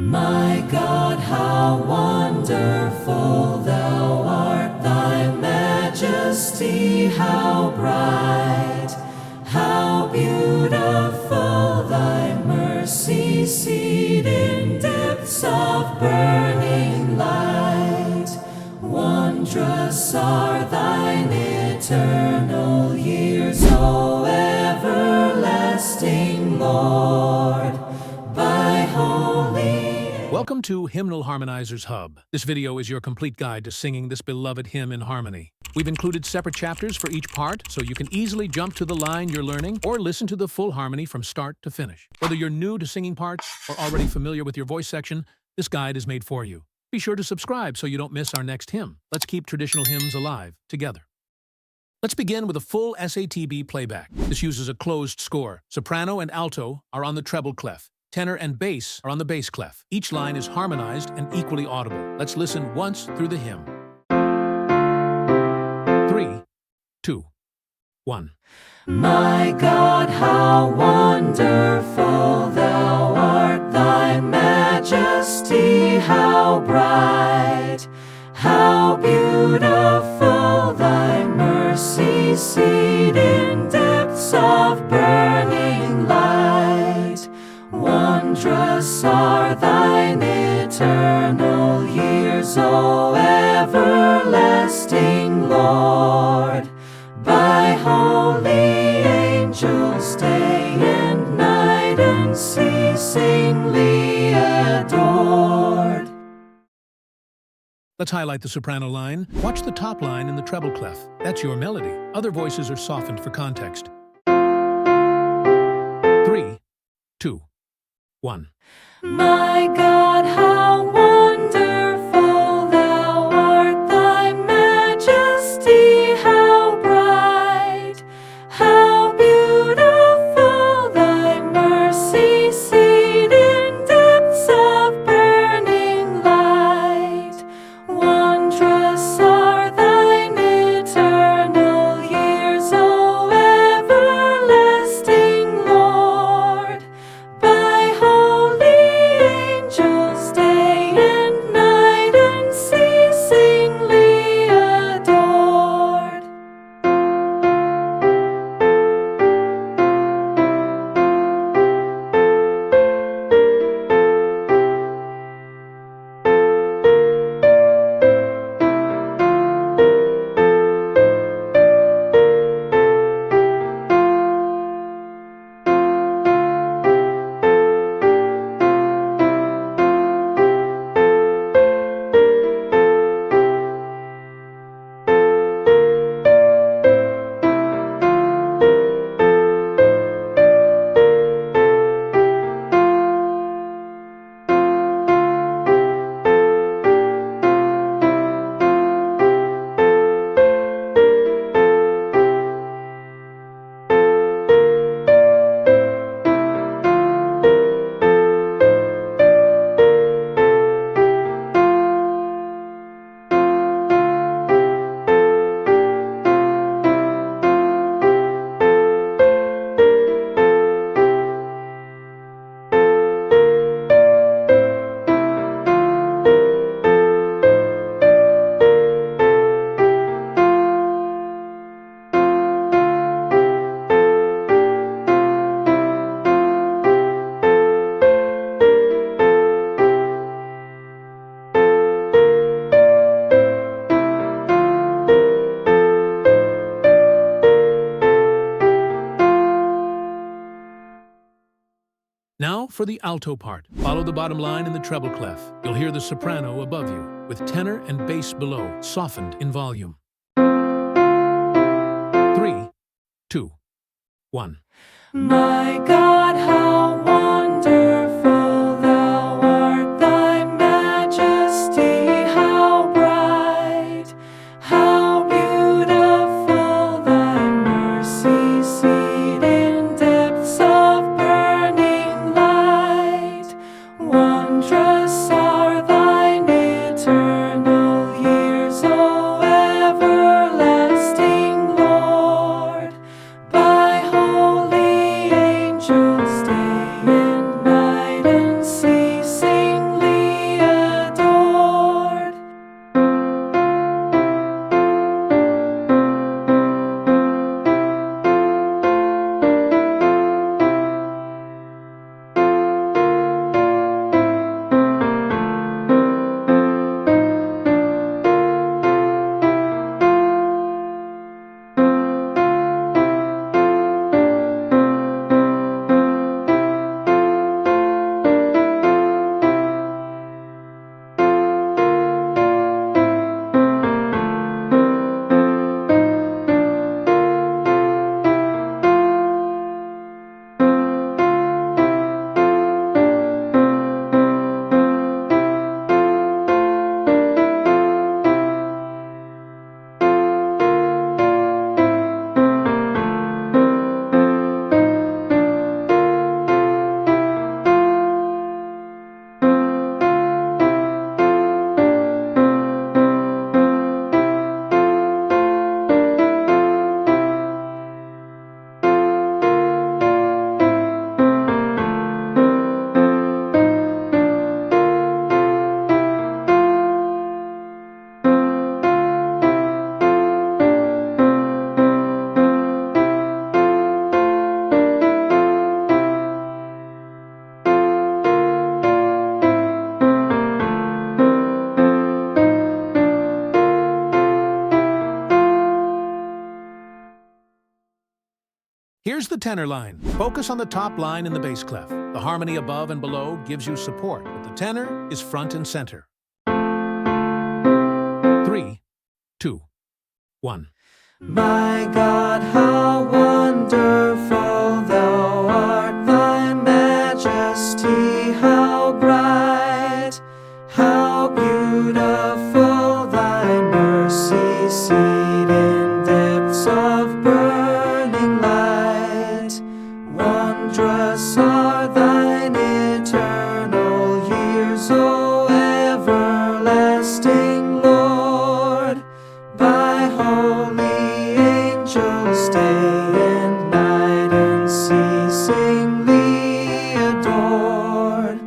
My God, how wonderful thou art, thy majesty, how bright, how beautiful thy mercy seat in depths of burning light. Wondrous are thine eternal years, O everlasting Lord, by holy. Welcome to Hymnal Harmonizer's Hub. This video is your complete guide to singing this beloved hymn in harmony. We've included separate chapters for each part, so you can easily jump to the line you're learning or listen to the full harmony from start to finish. Whether you're new to singing parts or already familiar with your voice section, this guide is made for you. Be sure to subscribe so you don't miss our next hymn. Let's keep traditional hymns alive together. Let's begin with a full SATB playback. This uses a closed score. Soprano and alto are on the treble clef. Tenor and bass are on the bass clef. Each line is harmonized and equally audible. Let's listen once through the hymn. 3, 2, 1. My God, how wonderful thou art, thy majesty, how bright, how beautiful thy mercy seat in depths of burning light. Wondrous are thine eternal years, O everlasting Lord, by holy angels day and night unceasingly adored. Let's highlight the soprano line. Watch the top line in the treble clef. That's your melody. Other voices are softened for context. 3, 2, 1. My God, how wonderful thou art, thy majesty, how bright, how beautiful thy mercy seat in depths of burning light. Wondrous are thine eternal years, O everlasting Lord, by holy angels day and night unceasingly adored. Now for the alto part. Follow the bottom line in the treble clef. You'll hear the soprano above you, with tenor and bass below, softened in volume. 3, 2, 1. My God, how wonderful thou art, thy majesty, how bright, how beautiful thy mercy seat in depths of burning light. Wondrous are thine eternal years, O everlasting Lord, by holy angels day Here's the tenor line. Focus on the top line in the bass clef. The harmony above and below gives you support, but the tenor is front and center. 3, 2, 1. My God, how wonderful thou art, thy majesty, how bright, how beautiful thy mercy, seated in depths of burning light. Wondrous are thine eternal years, O everlasting Lord. By holy angels day and night unceasingly adored.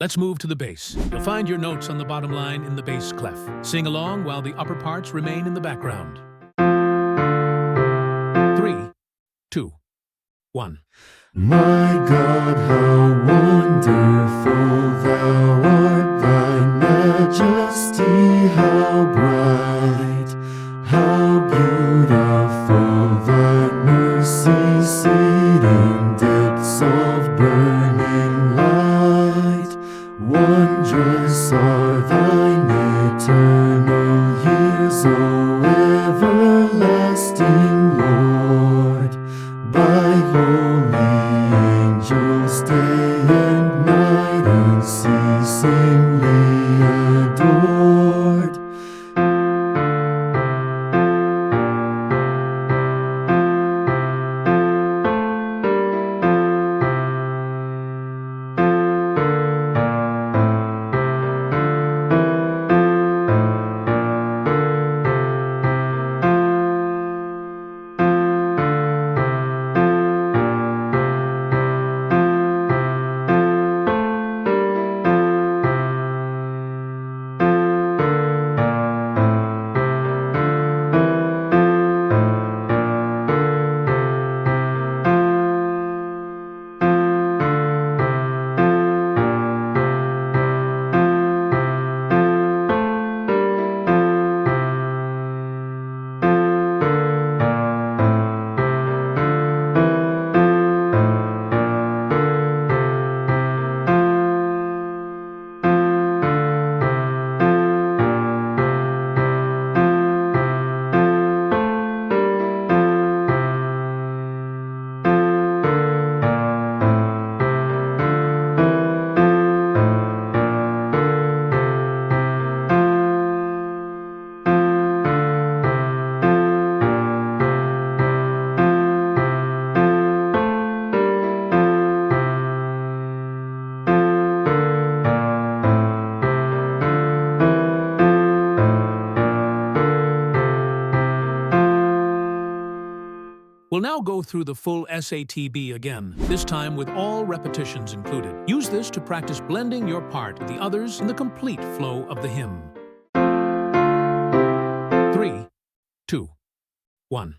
Let's move to the bass. You'll find your notes on the bottom line in the bass clef. Sing along while the upper parts remain in the background. 3, 2, 1. My God, how wonderful thou art, thy majesty, how bright, how beautiful thy mercy, seated in depths of burning light. Wondrous are thine eternal years, O everlasting Lord. By holy angels day and night unceasingly adored. We'll now go through the full SATB again, this time with all repetitions included. Use this to practice blending your part with the others in the complete flow of the hymn. 3, 2, 1.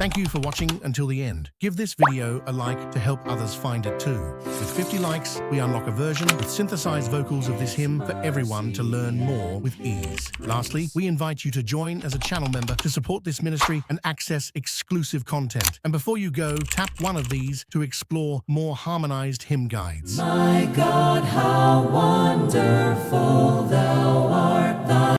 Thank you for watching until the end. Give this video a like to help others find it too. With 50 likes, we unlock a version with synthesized vocals of this hymn for everyone to learn more with ease. Lastly, we invite you to join as a channel member to support this ministry and access exclusive content. And before you go, tap one of these to explore more harmonized hymn guides. My God, how wonderful thou art.